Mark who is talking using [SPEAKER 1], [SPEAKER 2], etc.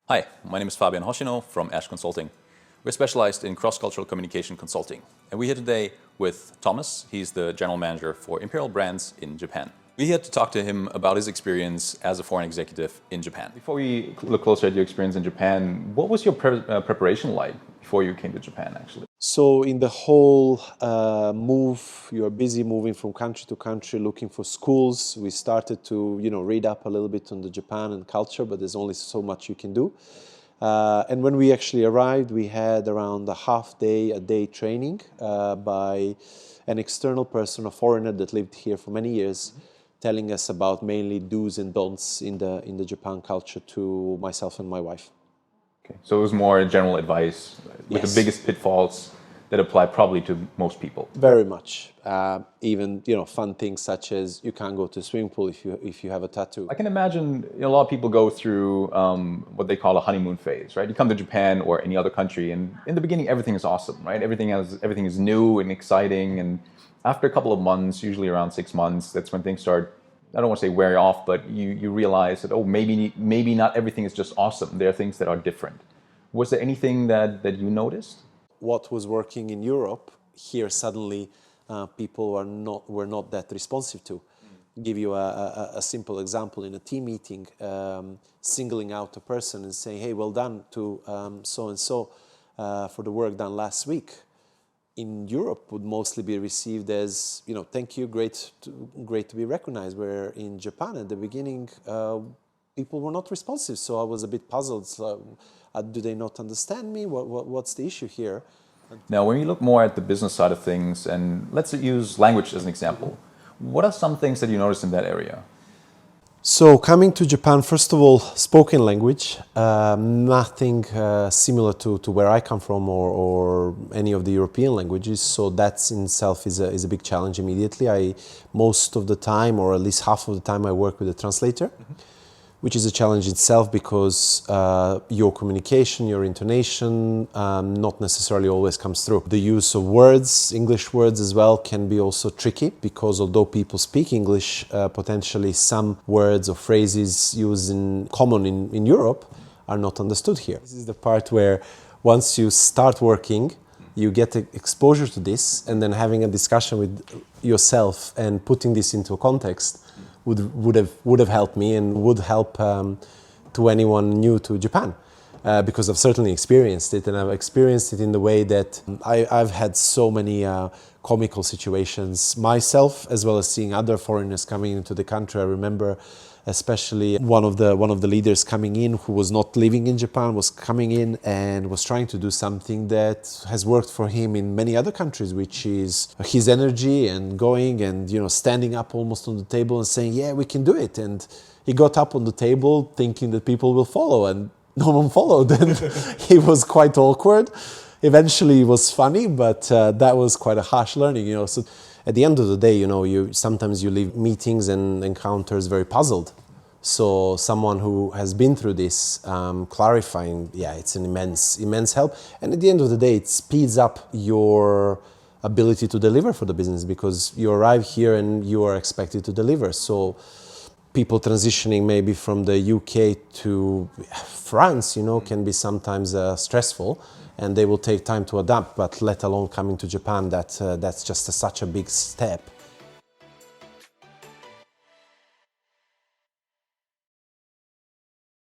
[SPEAKER 1] Hi, my name is Fabian Hoshino from Ash Consulting. We're specialized in cross-cultural communication consulting. And we're here today with Tomas. He's the general manager for Imperial brands in Japan. We're here to talk to him about his experience as a foreign executive in Japan. Before we look closer at your experience in Japan, what was your preparation like before you came to Japan, actually?
[SPEAKER 2] So in the whole move, you're busy moving from country to country, looking for schools. We started to, read up a little bit on the Japan and culture, but there's only so much you can do. And when we actually arrived, we had around a day training by an external person, a foreigner that lived here for many years, telling us about mainly do's and don'ts in the Japan culture to myself and my wife.
[SPEAKER 1] Okay. So it was more general advice with
[SPEAKER 2] Yes.
[SPEAKER 1] the biggest pitfalls that apply probably to most people.
[SPEAKER 2] Very much. Even fun things such as you can't go to a swimming pool if you have a tattoo.
[SPEAKER 1] I can imagine a lot of people go through what they call a honeymoon phase, right? You come to Japan or any other country, and in the beginning, everything is awesome, right? Everything is new and exciting, and after a couple of months, usually around 6 months, that's when things start. I don't want to say wear off, but you realize that maybe not everything is just awesome. There are things that are different. Was there anything that you noticed?
[SPEAKER 2] What was working in Europe, here suddenly people were not that responsive to. Give you a simple example in a team meeting, singling out a person and saying, "Hey, well done to so and so for the work done last week." In Europe would mostly be received as, thank you, great to be recognized. Where in Japan at the beginning, people were not responsive. So I was a bit puzzled. So, do they not understand me? What's the issue here?
[SPEAKER 1] Now, when you look more at the business side of things, and let's use language as an example, what are some things that you noticed in that area?
[SPEAKER 2] So coming to Japan, first of all, spoken language, nothing similar to where I come from or any of the European languages. So that in itself is a big challenge immediately. Most of the time, or at least half of the time, I work with a translator, which is a challenge itself because your communication, your intonation, not necessarily always comes through. The use of words, English words as well, can be also tricky because although people speak English, potentially some words or phrases used in common in Europe are not understood here. This is the part where once you start working, you get exposure to this, and then having a discussion with yourself and putting this into a context would have helped me and would help to anyone new to Japan, because I've certainly experienced it, and I've experienced it in the way that I've had so many comical situations myself, as well as seeing other foreigners coming into the country. I remember especially one of the leaders coming in who was not living in Japan, was coming in and was trying to do something that has worked for him in many other countries, which is his energy and going and standing up almost on the table and saying, "Yeah, we can do it." And he got up on the table thinking that people will follow, and no one followed, and he was quite awkward. Eventually it was funny, but that was quite a harsh learning, So at the end of the day, sometimes you leave meetings and encounters very puzzled. So someone who has been through this, clarifying, it's an immense help. And at the end of the day, it speeds up your ability to deliver for the business because you arrive here and you are expected to deliver. So people transitioning maybe from the UK to France, can be sometimes stressful, and they will take time to adapt. But let alone coming to Japan, that's just such a big step.